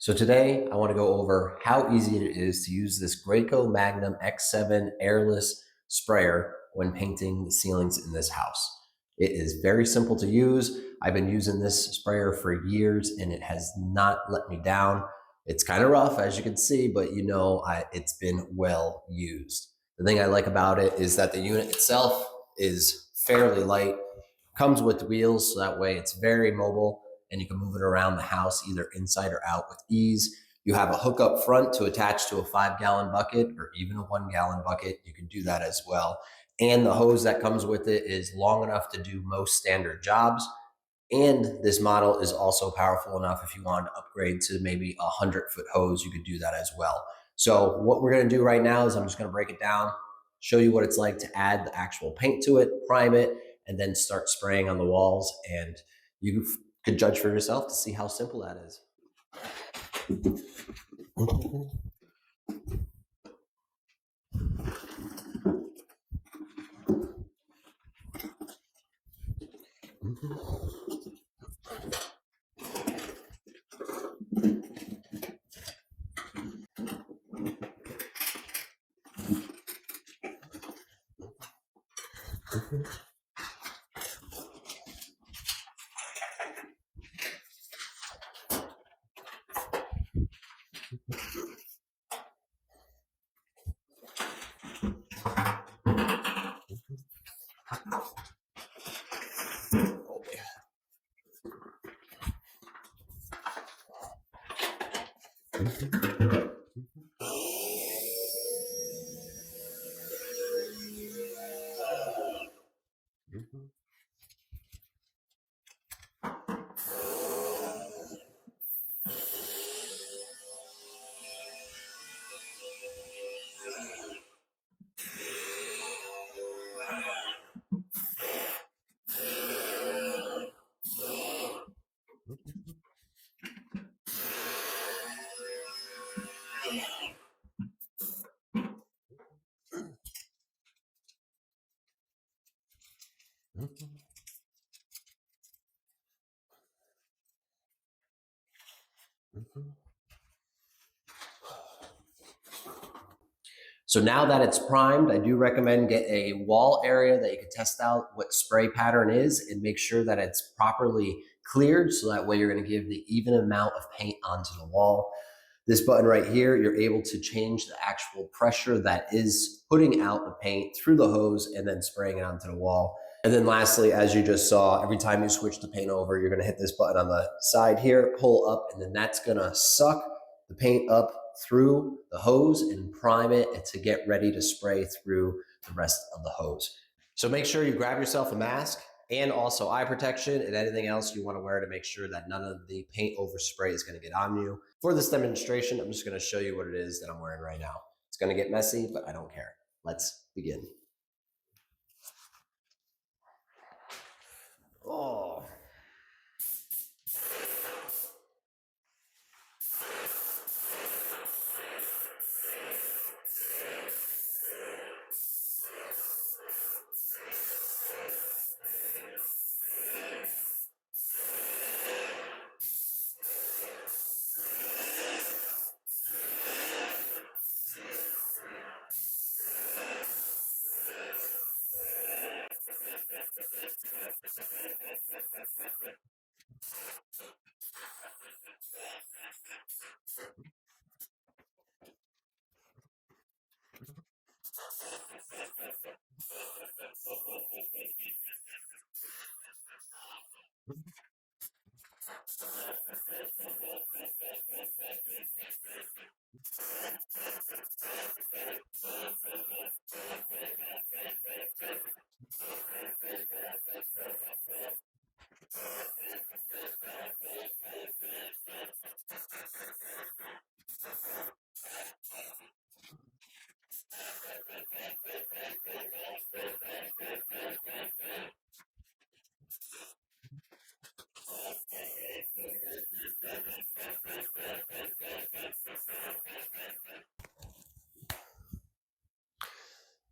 So today I want to go over how easy it is to use this Graco Magnum X7 airless sprayer when painting the ceilings in this house. It is very simple to use. I've been using this sprayer for years and it has not let me down. It's kind of rough as you can see, but it's been well used. The thing I like about it is that the unit itself is fairly light, comes with wheels, so that way it's very mobile and you can move it around the house either inside or out with ease. You have a hook up front to attach to a 5 gallon bucket or even a 1 gallon bucket. You can do that as well. And the hose that comes with it is long enough to do most standard jobs. And this model is also powerful enough if you want to upgrade to maybe a 100-foot hose, you could do that as well. So what we're going to do right now is I'm just going to break it down, show you what it's like to add the actual paint to it, prime it, and then start spraying on the walls. And you could judge for yourself to see how simple that is. So now that it's primed, I do recommend get a wall area that you can test out what spray pattern is and make sure that it's properly cleared. So that way you're going to give the even amount of paint onto the wall. This button right here, you're able to change the actual pressure that is putting out the paint through the hose and then spraying it onto the wall. And then lastly, as you just saw, every time you switch the paint over, you're going to hit this button on the side here, pull up, and then that's going to suck the paint up through the hose and prime it to get ready to spray through the rest of the hose. So make sure you grab yourself a mask and also eye protection and anything else you want to wear to make sure that none of the paint overspray is going to get on you. For this demonstration, I'm just going to show you what it is that I'm wearing right now. It's going to get messy, but I don't care. Let's begin. Oh.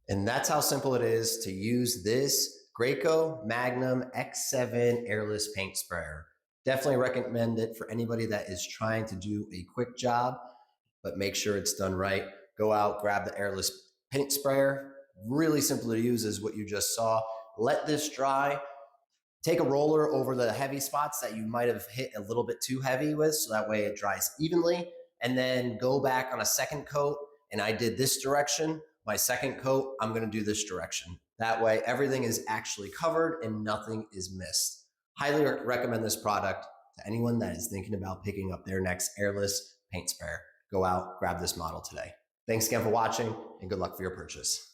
And that's how simple it is to use this Graco Magnum X7 airless paint sprayer. Definitely recommend it for anybody that is trying to do a quick job, but make sure it's done right. Go out, grab the airless paint sprayer. Really simple to use is what you just saw. Let this dry. Take a roller over the heavy spots that you might have hit a little bit too heavy with, so that way it dries evenly. And then go back on a second coat. And I did this direction. My second coat, I'm going to do this direction. That way everything is actually covered and nothing is missed. Highly recommend this product to anyone that is thinking about picking up their next airless paint sprayer. Go out, grab this model today. Thanks again for watching, and good luck for your purchase.